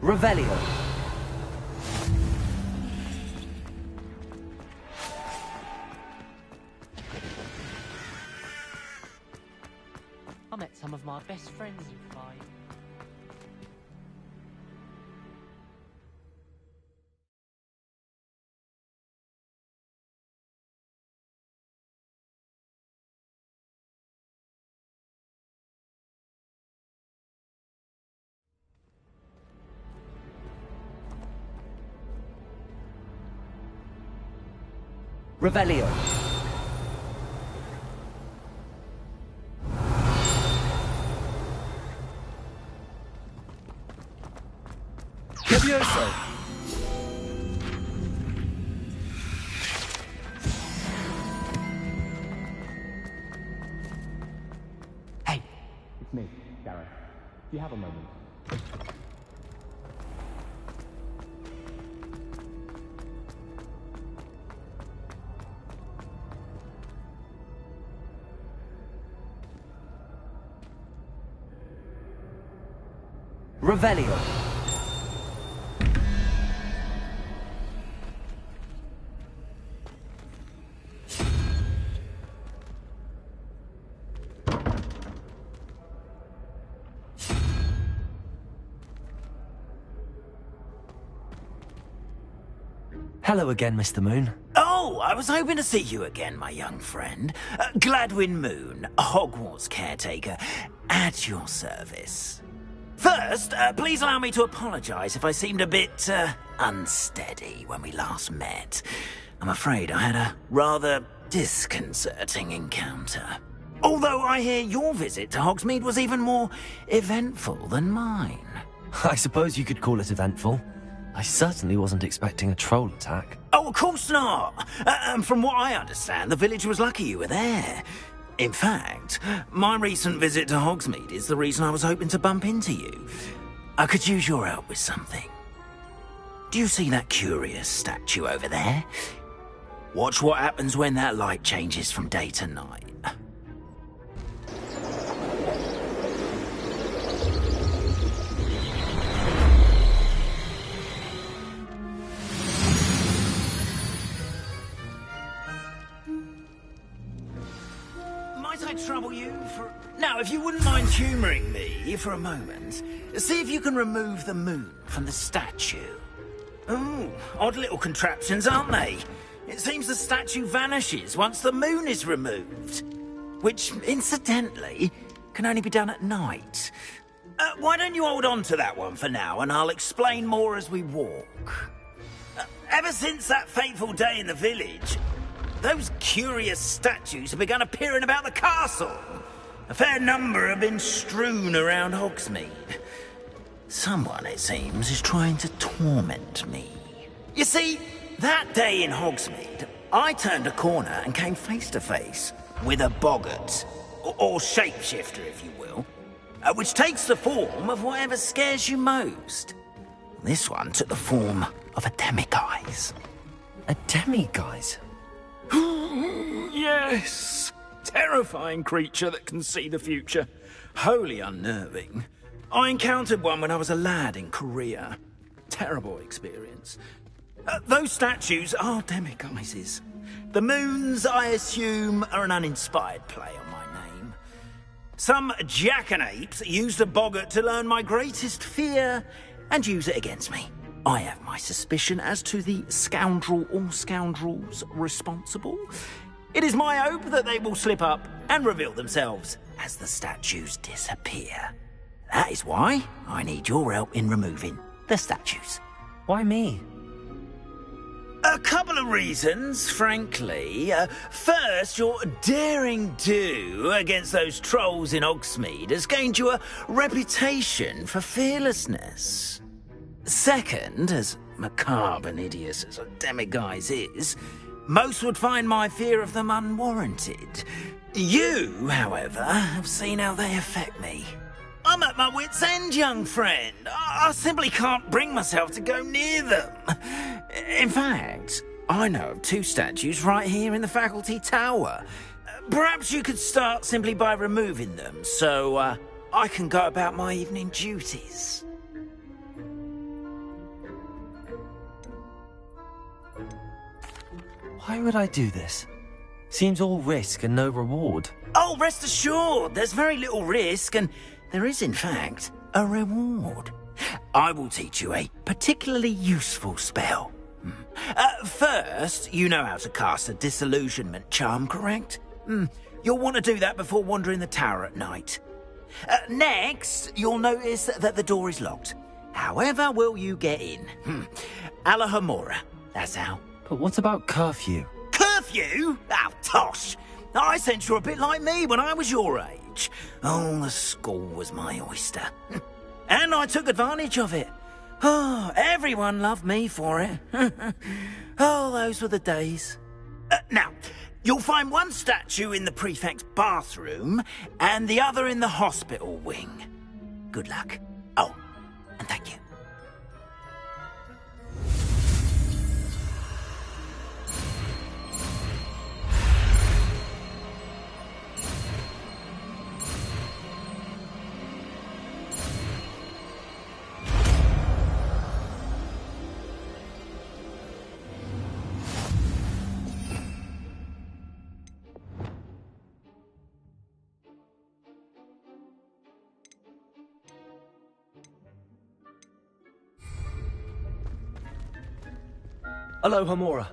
Revelio. I met some of my best friends in 5. Revelio. Levioso. Hey, it's me, Gareth. Do you have a moment? Revelio. Hello again, Mr. Moon. Oh, I was hoping to see you again, my young friend. Gladwin Moon, Hogwarts caretaker, at your service. First, please allow me to apologise if I seemed a bit, unsteady when we last met. I'm afraid I had a rather disconcerting encounter. Although I hear your visit to Hogsmeade was even more eventful than mine. I suppose you could call it eventful. I certainly wasn't expecting a troll attack. Oh, of course not. And from what I understand, the village was lucky you were there. In fact, my recent visit to Hogsmeade is the reason I was hoping to bump into you. I could use your help with something. Do you see that curious statue over there? Watch what happens when that light changes from day to night. Might I trouble you for... Now, if you wouldn't mind humouring me for a moment, see if you can remove the moon from the statue. Ooh, odd little contraptions, aren't they? It seems the statue vanishes once the moon is removed. Which, incidentally, can only be done at night. Why don't you hold on to that one for now, and I'll explain more as we walk. Ever since that fateful day in the village, those curious statues have begun appearing about the castle. A fair number have been strewn around Hogsmeade. Someone, it seems, is trying to torment me. You see, that day in Hogsmeade, I turned a corner and came face to face with a boggart, or shapeshifter, if you will, which takes the form of whatever scares you most. This one took the form of a demiguise. A demiguise? Yes! Terrifying creature that can see the future. Wholly unnerving. I encountered one when I was a lad in Korea. Terrible experience. Those statues are demiguises. The moons, I assume, are an uninspired play on my name. Some jackanapes used a boggart to learn my greatest fear and use it against me. I have my suspicion as to the scoundrel or scoundrels responsible. It is my hope that they will slip up and reveal themselves as the statues disappear. That is why I need your help in removing the statues. Why me? A couple of reasons, frankly. First, your daring do against those trolls in Hogsmeade has gained you a reputation for fearlessness. Second, as macabre and hideous as a demiguise is, most would find my fear of them unwarranted. You, however, have seen how they affect me. I'm at my wit's end, young friend. I simply can't bring myself to go near them. In fact, I know of 2 statues right here in the faculty tower. Perhaps you could start simply by removing them, so I can go about my evening duties. Why would I do this? Seems all risk and no reward. Oh, rest assured, there's very little risk, and there is, in fact, a reward. I will teach you a particularly useful spell. First, you know how to cast a disillusionment charm, correct? You'll want to do that before wandering the tower at night. Next, you'll notice that the door is locked. However will you get in? Alahomora, that's how. But what about curfew? Curfew? Oh, tosh! I sense you're a bit like me when I was your age. Oh, the school was my oyster. And I took advantage of it. Oh, everyone loved me for it. Oh, those were the days. Now, you'll find one statue in the prefect's bathroom and the other in the hospital wing. Good luck. Oh, and thank you. Alohomora.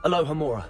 Aloha Mora.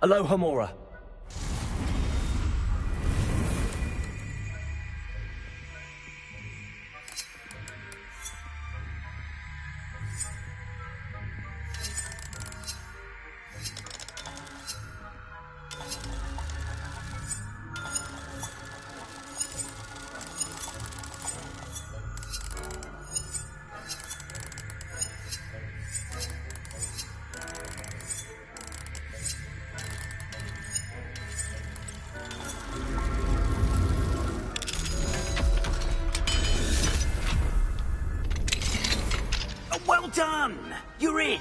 Aloha Mora. Well done! You're in!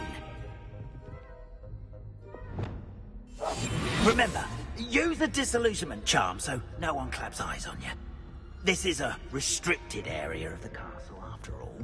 Remember, use the disillusionment charm so no one claps eyes on you. This is a restricted area of the castle, after all.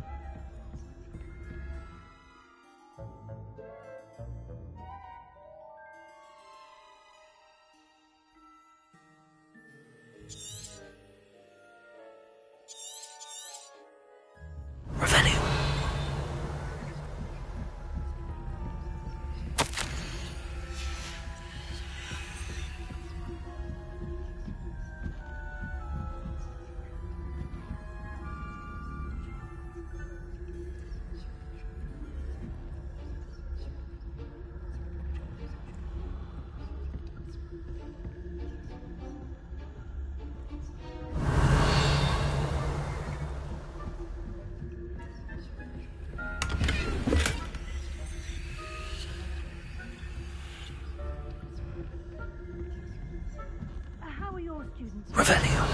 Revelio.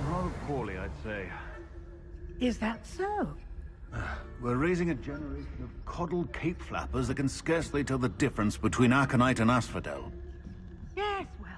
Rather poorly, I'd say. Is that so? We're raising a generation of coddled cape flappers that can scarcely tell the difference between aconite and asphodel. Yes, well.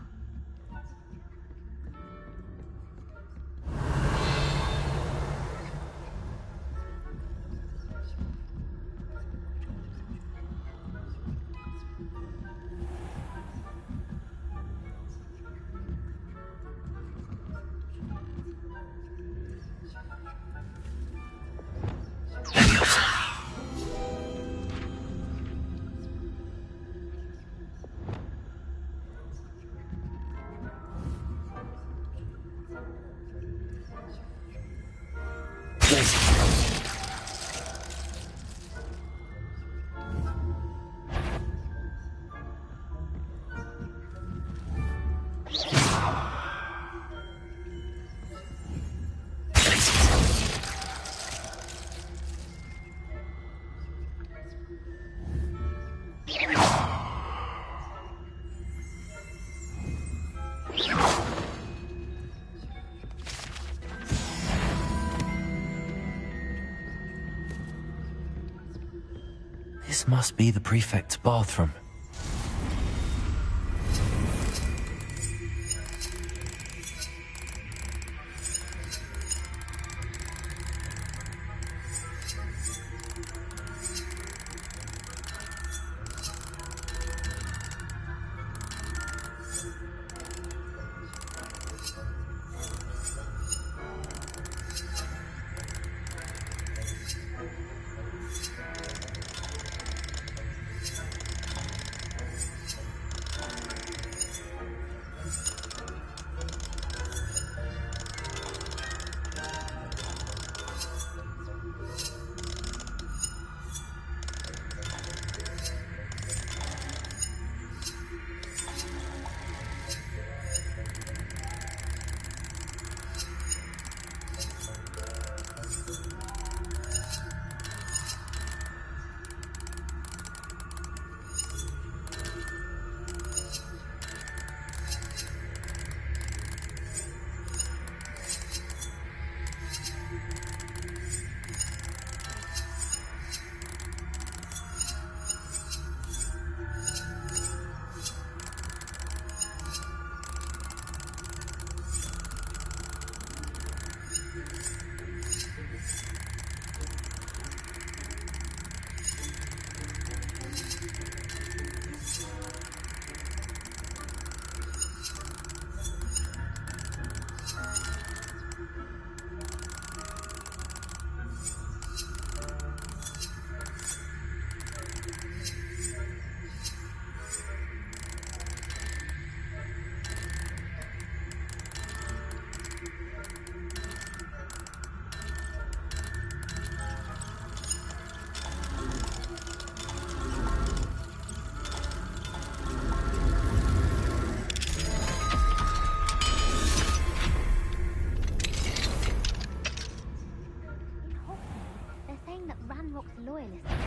This must be the prefect's bathroom.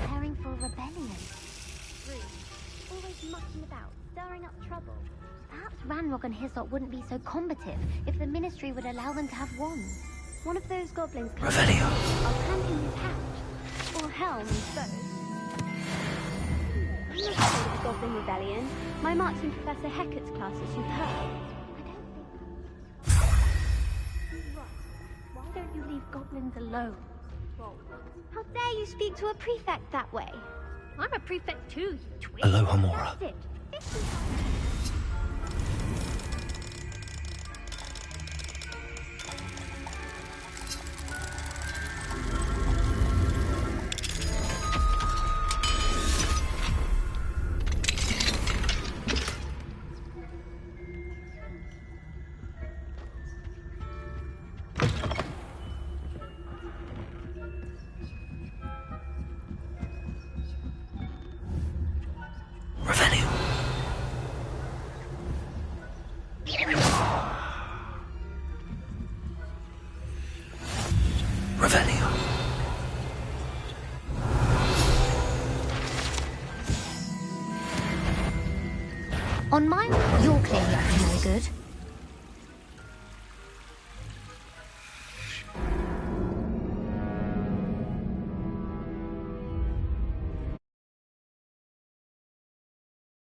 preparing for a rebellion. Rude. Always mucking about, stirring up trouble. Perhaps Ranrock and Hyssop wouldn't be so combative if the Ministry would allow them to have wands. One of those goblins can Revelio. I'll camp in his hatch. Or helm, so. I'm not afraid of the Goblin Rebellion. My marks in Professor Hecat's class are superb. Right. Why don't you leave goblins alone? How dare you speak to a prefect that way? I'm a prefect too, you twit. Aloha Mora. That's it. On my you're clearly up to no good.